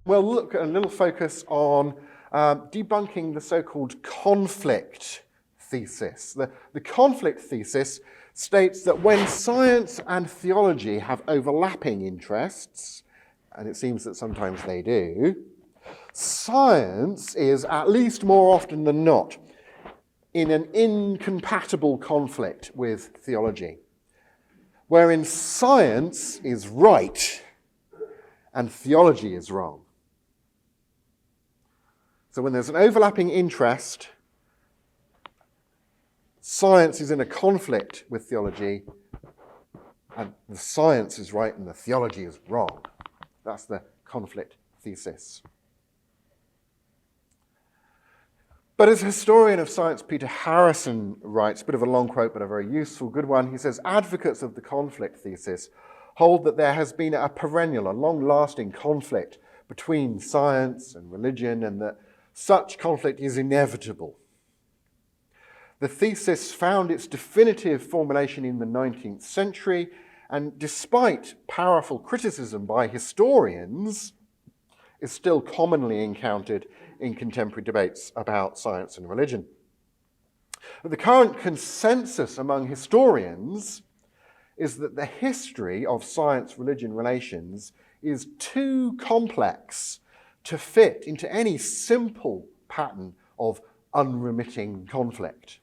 We'll look at a little focus on debunking the so-called conflict thesis. The conflict thesis states that when science and theology have overlapping interests, and it seems that sometimes they do, science is, at least more often than not, in an incompatible conflict with theology, wherein science is right and theology is wrong. So when there's an overlapping interest, science is in a conflict with theology, and the science is right and the theology is wrong. That's the conflict thesis. But as historian of science Peter Harrison writes, a bit of a long quote but a very useful, good one, he says, advocates of the conflict thesis hold that there has been a perennial, a long-lasting conflict between science and religion, and that such conflict is inevitable. The thesis found its definitive formulation in the 19th century, and despite powerful criticism by historians, is still commonly encountered in contemporary debates about science and religion. But the current consensus among historians is that the history of science-religion relations is too complex to fit into any simple pattern of unremitting conflict.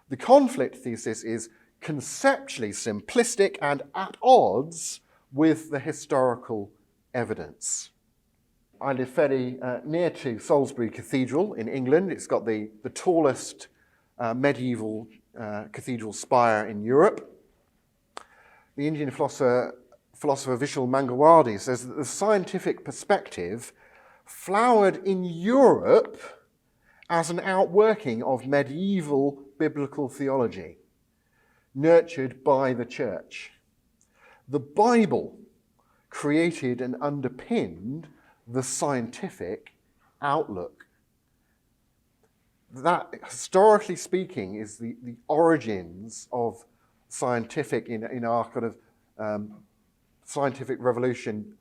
The conflict thesis is conceptually simplistic and at odds with the historical evidence. I live fairly near to Salisbury Cathedral in England. It's got the tallest medieval cathedral spire in Europe. The Indian philosopher Vishal Mangalwadi says that the scientific perspective flowered in Europe as an outworking of medieval biblical theology, nurtured by the church. The Bible created and underpinned the scientific outlook. That, historically speaking, is the origins of scientific in our kind of scientific revolution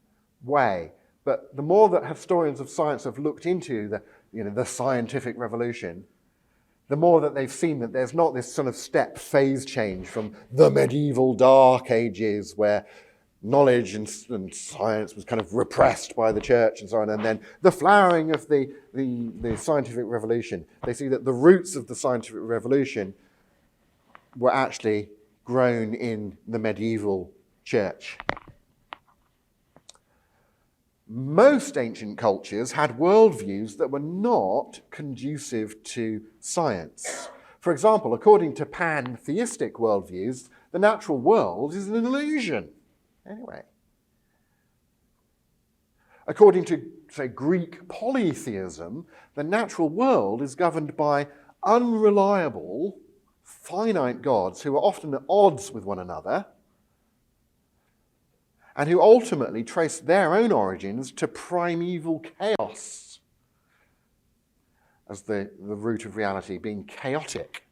way. But the more that historians of science have looked into the scientific revolution, the more that they've seen that there's not this sort of step phase change from the medieval dark ages where knowledge and science was kind of repressed by the church and so on, and then the flowering of the scientific revolution. They see that the roots of the scientific revolution were actually grown in the medieval church. Most ancient cultures had worldviews that were not conducive to science. For example, according to pantheistic worldviews, the natural world is an illusion. Anyway, according to, say, Greek polytheism, the natural world is governed by unreliable, finite gods who are often at odds with one another, and who ultimately trace their own origins to primeval chaos as the root of reality, being chaotic.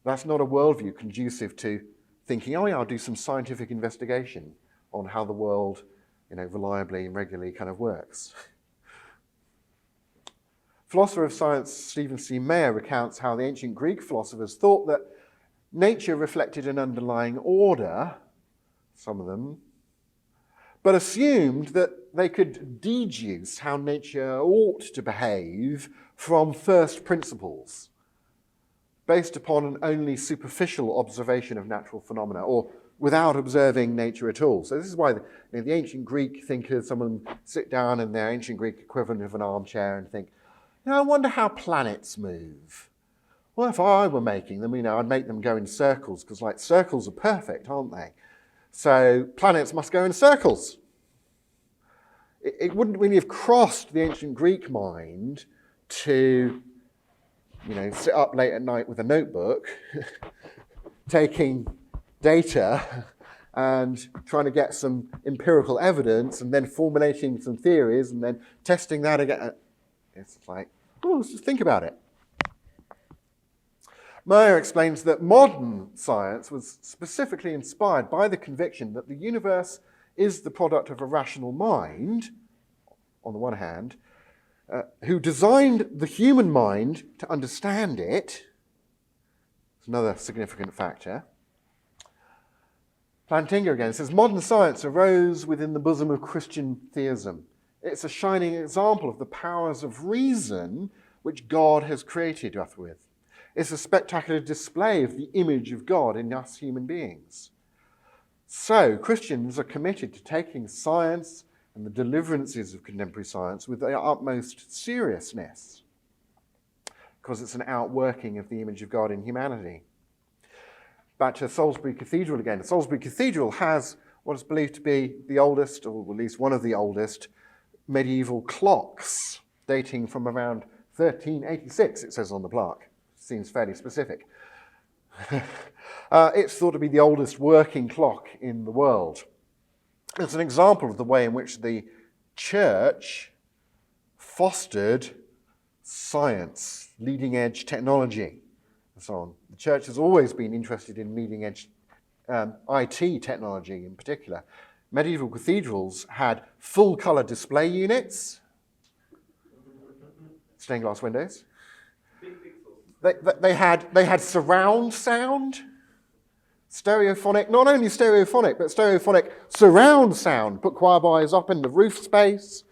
That's not a worldview conducive to thinking, oh yeah, I'll do some scientific investigation on how the world, reliably and regularly kind of works. Philosopher of science Stephen C. Mayer recounts how the ancient Greek philosophers thought that nature reflected an underlying order, some of them, but assumed that they could deduce how nature ought to behave from first principles, based upon an only superficial observation of natural phenomena, or without observing nature at all. So this is why the ancient Greek thinkers, some of them sit down in their ancient Greek equivalent of an armchair and think, I wonder how planets move. Well, if I were making them, I'd make them go in circles, because circles are perfect, aren't they? So planets must go in circles. It wouldn't really have crossed the ancient Greek mind to sit up late at night with a notebook, taking data and trying to get some empirical evidence and then formulating some theories and then testing that again. It's like, let's just think about it. Mayer explains that modern science was specifically inspired by the conviction that the universe is the product of a rational mind, on the one hand, who designed the human mind to understand it. It's another significant factor. Plantinga again says, modern science arose within the bosom of Christian theism. It's a shining example of the powers of reason which God has created us with. It's a spectacular display of the image of God in us human beings. So, Christians are committed to taking science and the deliverances of contemporary science with the utmost seriousness, because it's an outworking of the image of God in humanity. Back to Salisbury Cathedral again. Salisbury Cathedral has what is believed to be the oldest, or at least one of the oldest, medieval clocks, dating from around 1386, it says on the plaque. Seems fairly specific. It's thought to be the oldest working clock in the world. It's an example of the way in which the church fostered science, leading-edge technology, and so on. The church has always been interested in leading-edge IT technology in particular. Medieval cathedrals had full-colour display units, stained glass windows. They had surround sound, stereophonic, not only stereophonic, but stereophonic surround sound. Put choir boys up in the roof space,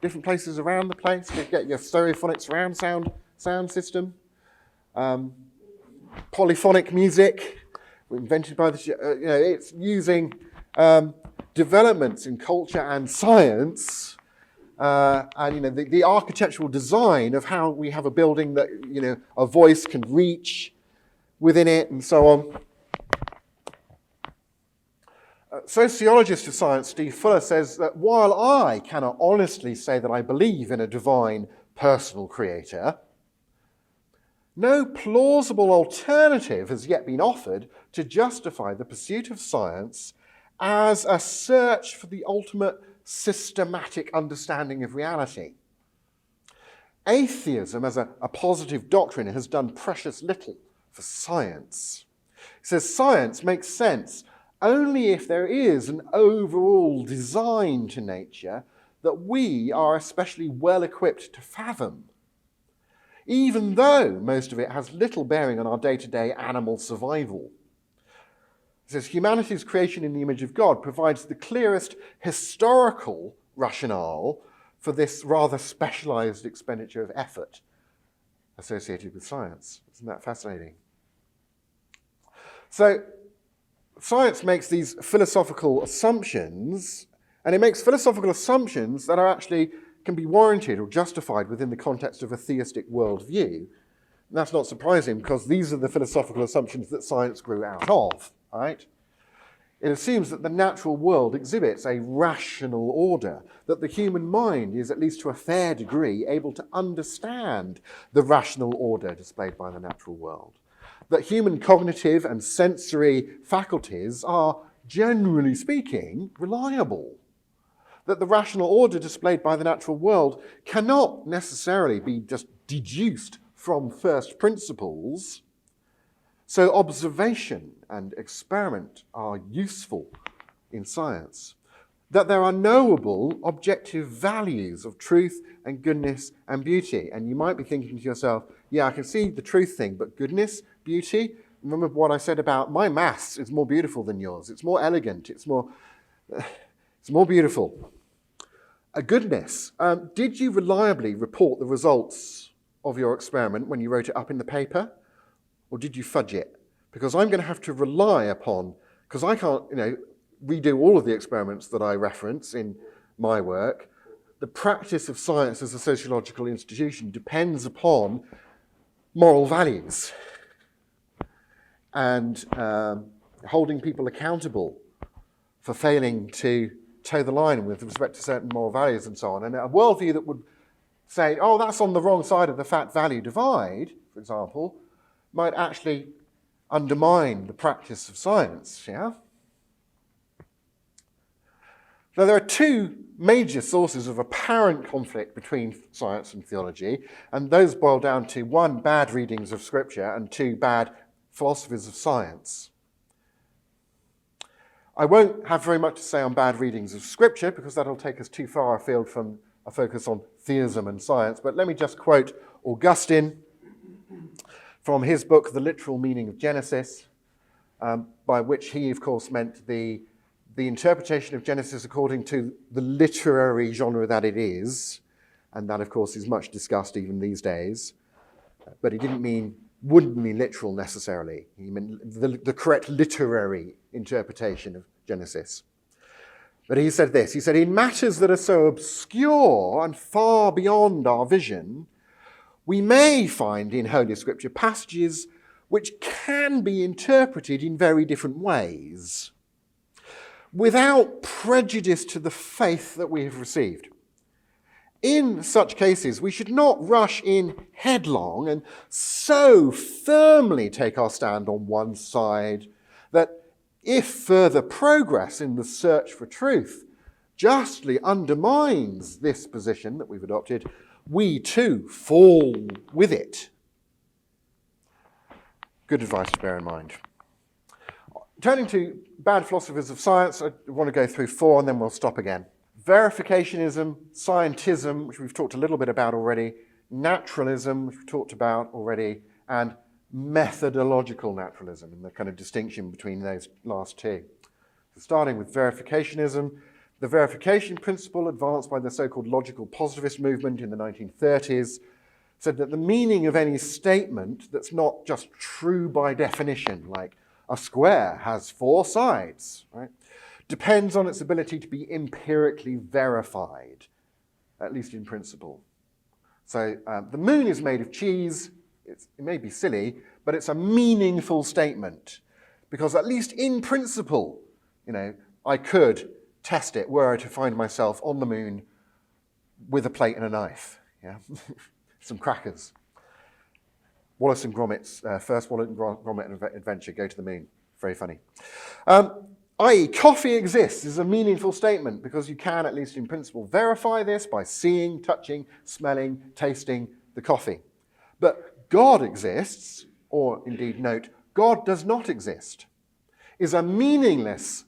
different places around the place to get your stereophonic surround sound system. Polyphonic music, invented by the it's using developments in culture and science, and the architectural design of how we have a building that a voice can reach within it, and so on. Sociologist of science Steve Fuller says that while I cannot honestly say that I believe in a divine personal creator, no plausible alternative has yet been offered to justify the pursuit of science as a search for the ultimate systematic understanding of reality. Atheism as a positive doctrine has done precious little for science. He says science makes sense only if there is an overall design to nature that we are especially well equipped to fathom, even though most of it has little bearing on our day-to-day animal survival. It says humanity's creation in the image of God provides the clearest historical rationale for this rather specialized expenditure of effort associated with science. Isn't that fascinating? So, science makes these philosophical assumptions, and it makes philosophical assumptions that are actually can be warranted or justified within the context of a theistic worldview. And that's not surprising, because these are the philosophical assumptions that science grew out of, right? It assumes that the natural world exhibits a rational order, that the human mind is, at least to a fair degree, able to understand the rational order displayed by the natural world, that human cognitive and sensory faculties are, generally speaking, reliable, that the rational order displayed by the natural world cannot necessarily be just deduced from first principles, so observation and experiment are useful in science, that there are knowable objective values of truth and goodness and beauty. And you might be thinking to yourself, yeah, I can see the truth thing, but goodness, beauty? Remember what I said about my maths is more beautiful than yours. It's more elegant. It's more beautiful. Goodness. Did you reliably report the results of your experiment when you wrote it up in the paper? Or did you fudge it? Because I'm going to have to rely upon, because I can't, redo all of the experiments that I reference in my work. The practice of science as a sociological institution depends upon moral values and holding people accountable for failing to toe the line with respect to certain moral values and so on. And a worldview that would say, oh, that's on the wrong side of the fact-value divide, for example, might actually undermine the practice of science, yeah? Now, there are two major sources of apparent conflict between science and theology, and those boil down to, one, bad readings of Scripture, and two, bad philosophies of science. I won't have very much to say on bad readings of Scripture, because that'll take us too far afield from a focus on theism and science. But let me just quote Augustine from his book, The Literal Meaning of Genesis, by which he, of course, meant the interpretation of Genesis according to the literary genre that it is, and that, of course, is much discussed even these days. But he wouldn't mean literal necessarily. He meant the correct literary interpretation of Genesis. But he said this, he said, in matters that are so obscure and far beyond our vision, we may find in Holy Scripture passages which can be interpreted in very different ways, without prejudice to the faith that we have received. In such cases, we should not rush in headlong and so firmly take our stand on one side that if further progress in the search for truth justly undermines this position that we've adopted, we too fall with it. Good advice to bear in mind. Turning to bad philosophers of science, I want to go through 4 and then we'll stop again. Verificationism, scientism, which we've talked a little bit about already, naturalism, which we've talked about already, and methodological naturalism, and the kind of distinction between those last two. So starting with verificationism, the verification principle advanced by the so-called logical positivist movement in the 1930s said that the meaning of any statement that's not just true by definition, like a square has 4 sides, right, depends on its ability to be empirically verified, at least in principle. So the moon is made of cheese. It may be silly, but it's a meaningful statement because at least in principle, I could test it were I to find myself on the moon with a plate and a knife, some crackers. Wallace and Gromit's first Wallace and Gromit adventure, go to the moon. Very funny. I.e., coffee exists is a meaningful statement because you can, at least in principle, verify this by seeing, touching, smelling, tasting the coffee. But God exists, or indeed note, God does not exist, is a meaningless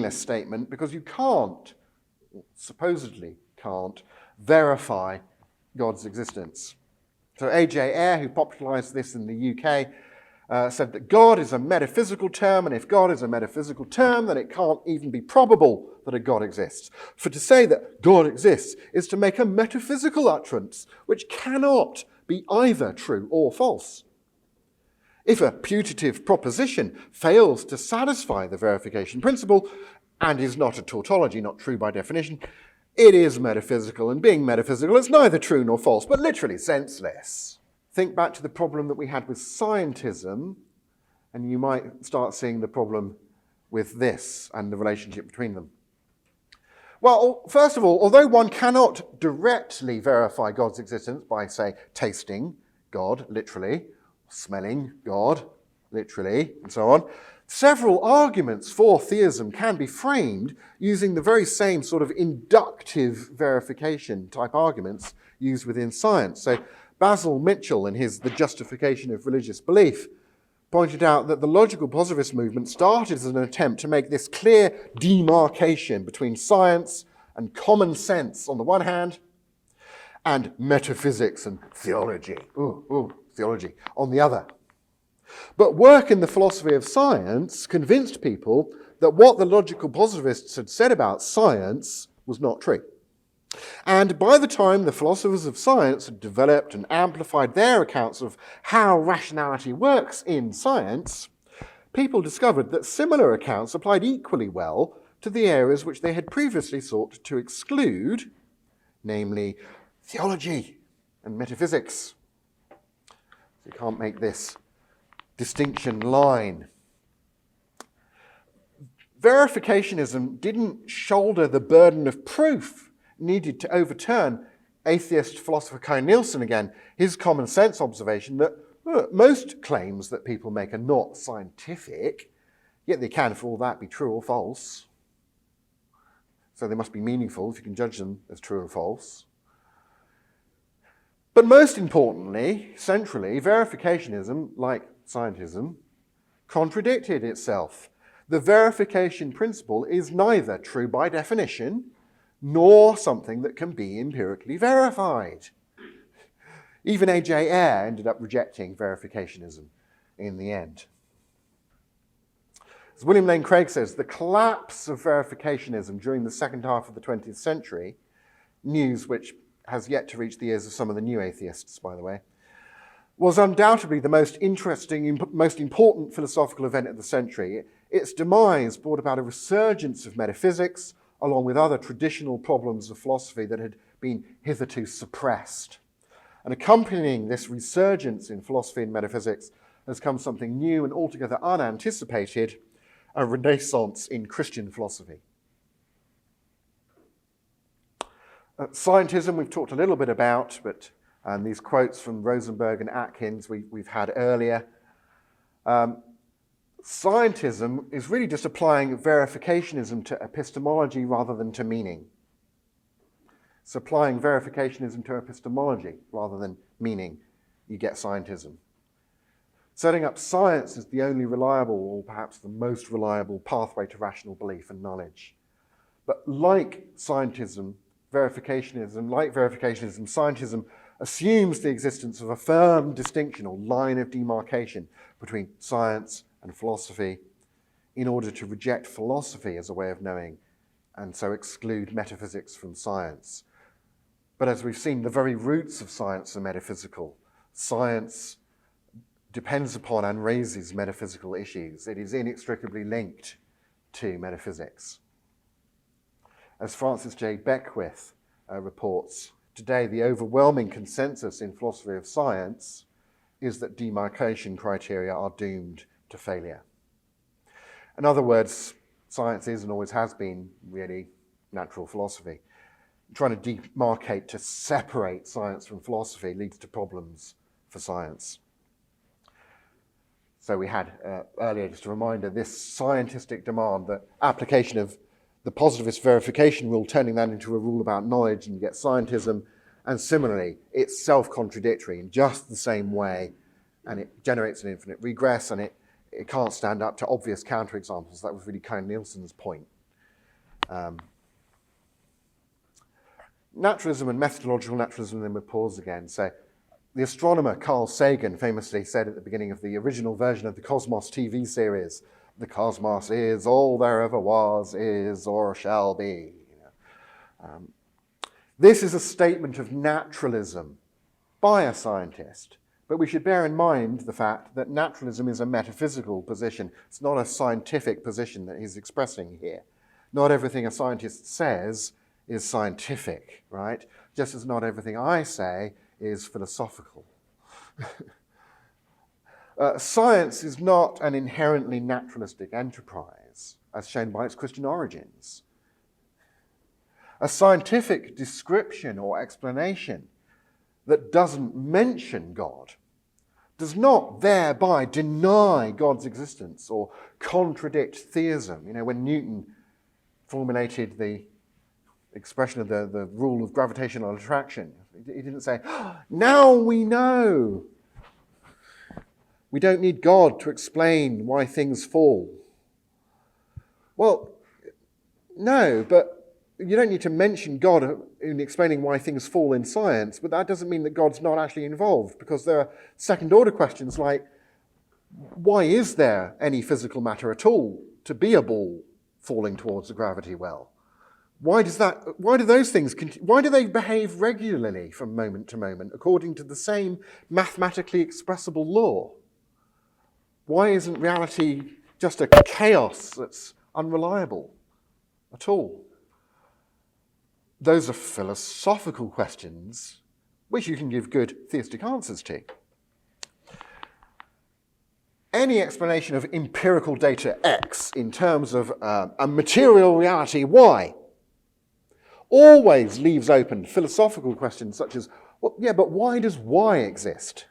statement because you can't, supposedly can't, verify God's existence. So A.J. Ayer, who popularized this in the UK, said that God is a metaphysical term, and if God is a metaphysical term, then it can't even be probable that a God exists. For to say that God exists is to make a metaphysical utterance, which cannot be either true or false. If a putative proposition fails to satisfy the verification principle, and is not a tautology, not true by definition, it is metaphysical, and being metaphysical, it's neither true nor false, but literally senseless. Think back to the problem that we had with scientism, and you might start seeing the problem with this and the relationship between them. Well, first of all, although one cannot directly verify God's existence by, say, tasting God, literally, smelling God, literally, and so on, several arguments for theism can be framed using the very same sort of inductive verification type arguments used within science. So Basil Mitchell, in his The Justification of Religious Belief, pointed out that the logical positivist movement started as an attempt to make this clear demarcation between science and common sense on the one hand, and metaphysics and theology, theology, on the other. But work in the philosophy of science convinced people that what the logical positivists had said about science was not true. And by the time the philosophers of science had developed and amplified their accounts of how rationality works in science, people discovered that similar accounts applied equally well to the areas which they had previously sought to exclude, namely theology and metaphysics. So you can't make this distinction line. Verificationism didn't shoulder the burden of proof needed to overturn atheist philosopher Kai Nielsen again, his common sense observation that most claims that people make are not scientific, yet they can for all that be true or false. So they must be meaningful if you can judge them as true or false. But most importantly, centrally, verificationism, like scientism, contradicted itself. The verification principle is neither true by definition nor something that can be empirically verified. Even A.J. Ayer ended up rejecting verificationism in the end. As William Lane Craig says, the collapse of verificationism during the second half of the 20th century, news which has yet to reach the ears of some of the new atheists, by the way, was undoubtedly the most interesting, most important philosophical event of the century. Its demise brought about a resurgence of metaphysics, along with other traditional problems of philosophy that had been hitherto suppressed. And accompanying this resurgence in philosophy and metaphysics has come something new and altogether unanticipated, a renaissance in Christian philosophy. Scientism we've talked a little bit about, but these quotes from Rosenberg and Atkins we've had earlier. Scientism is really just applying verificationism to epistemology rather than to meaning. It's applying verificationism to epistemology rather than meaning. You get scientism. Setting up science as the only reliable, or perhaps the most reliable, pathway to rational belief and knowledge. But like scientism, scientism assumes the existence of a firm distinction or line of demarcation between science and philosophy in order to reject philosophy as a way of knowing and so exclude metaphysics from science. But as we've seen, the very roots of science are metaphysical. Science depends upon and raises metaphysical issues. It is inextricably linked to metaphysics. As Francis J. Beckwith reports, today the overwhelming consensus in philosophy of science is that demarcation criteria are doomed to failure. In other words, science is and always has been really natural philosophy. Trying to demarcate, to separate science from philosophy leads to problems for science. So we had earlier, just a reminder, this scientistic demand, the application of the positivist verification rule, turning that into a rule about knowledge, and you get scientism. And similarly, it's self-contradictory in just the same way, and it generates an infinite regress, and it can't stand up to obvious counterexamples. That was really Nielsen's point. Naturalism and methodological naturalism, then we pause again. So the astronomer Carl Sagan famously said at the beginning of the original version of the Cosmos TV series, the cosmos is all there ever was, is, or shall be. This is a statement of naturalism by a scientist, but we should bear in mind the fact that naturalism is a metaphysical position. It's not a scientific position that he's expressing here. Not everything a scientist says is scientific, right? Just as not everything I say is philosophical. Science is not an inherently naturalistic enterprise, as shown by its Christian origins. A scientific description or explanation that doesn't mention God does not thereby deny God's existence or contradict theism. You know, when Newton formulated the expression of the rule of gravitational attraction, he didn't say, now we know. We don't need God to explain why things fall. Well, no, but you don't need to mention God in explaining why things fall in science, but that doesn't mean that God's not actually involved, because there are second-order questions like, why is there any physical matter at all to be a ball falling towards a gravity well? Why do they behave regularly from moment to moment according to the same mathematically expressible law? Why isn't reality just a chaos that's unreliable at all? Those are philosophical questions which you can give good theistic answers to. Any explanation of empirical data X in terms of a material reality Y always leaves open philosophical questions such as, well, yeah, but why does Y exist?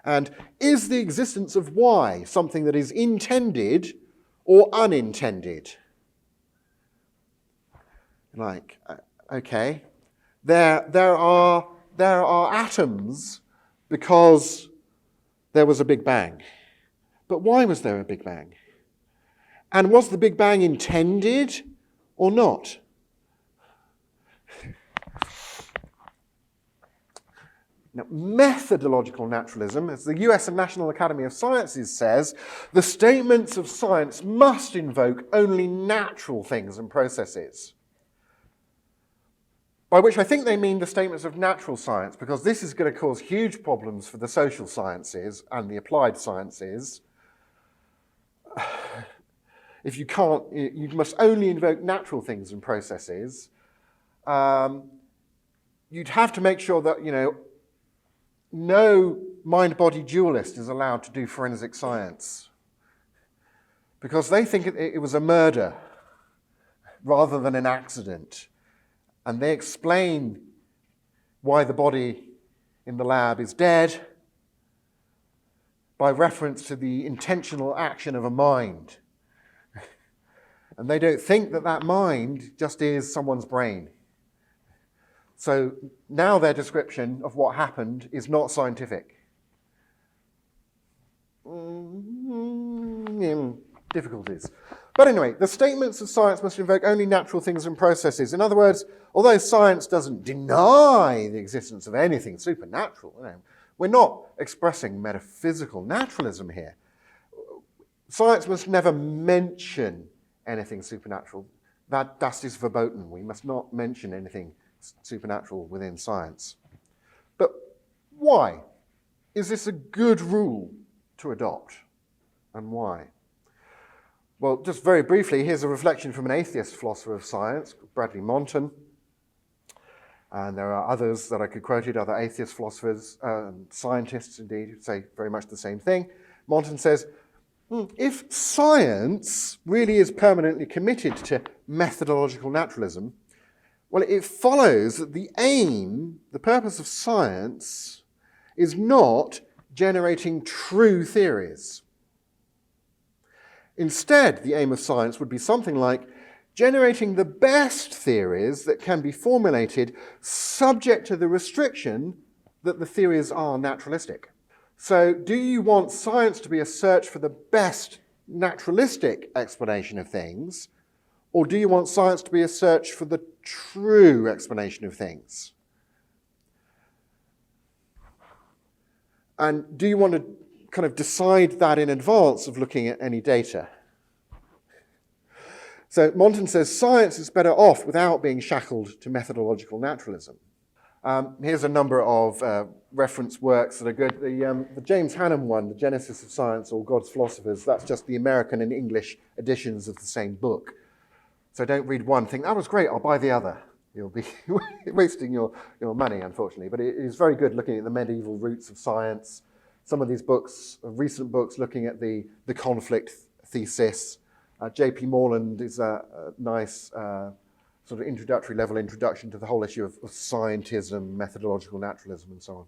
And is the existence of Y something that is intended or unintended? Like, okay, there are atoms because there was a Big Bang. But why was there a Big Bang? And was the Big Bang intended or not? Now, methodological naturalism, as the US National Academy of Sciences says, the statements of science must invoke only natural things and processes. By which I think they mean the statements of natural science, because this is going to cause huge problems for the social sciences and the applied sciences. If you can't, you must only invoke natural things and processes. You'd have to make sure that, no mind-body dualist is allowed to do forensic science, because they think it was a murder rather than an accident. And they explain why the body in the lab is dead by reference to the intentional action of a mind. And they don't think that that mind just is someone's brain. So now their description of what happened is not scientific. Difficulties. But anyway, the statements of science must invoke only natural things and processes. In other words, although science doesn't deny the existence of anything supernatural, we're not expressing metaphysical naturalism here. Science must never mention anything supernatural. Das ist verboten. We must not mention anything supernatural within science. But why? Is this a good rule to adopt? And why? Well, just very briefly, here's a reflection from an atheist philosopher of science, Bradley Monton. And there are others that I could quote, other atheist philosophers, scientists indeed, who say very much the same thing. Monton says, if science really is permanently committed to methodological naturalism, well, it follows that the aim, the purpose of science, is not generating true theories. Instead, the aim of science would be something like generating the best theories that can be formulated subject to the restriction that the theories are naturalistic. So, do you want science to be a search for the best naturalistic explanation of things, or do you want science to be a search for the true explanation of things? And do you want to kind of decide that in advance of looking at any data? So Monton says science is better off without being shackled to methodological naturalism. Here's a number of reference works that are good. The James Hannam one, The Genesis of Science or God's Philosophers, that's just the American and English editions of the same book. So don't read one, think, that was great, I'll buy the other. You'll be wasting your money, unfortunately. But it is very good looking at the medieval roots of science. Some of these books, recent books, looking at the conflict thesis. J.P. Morland is a nice sort of introductory level introduction to the whole issue of scientism, methodological naturalism, and so on.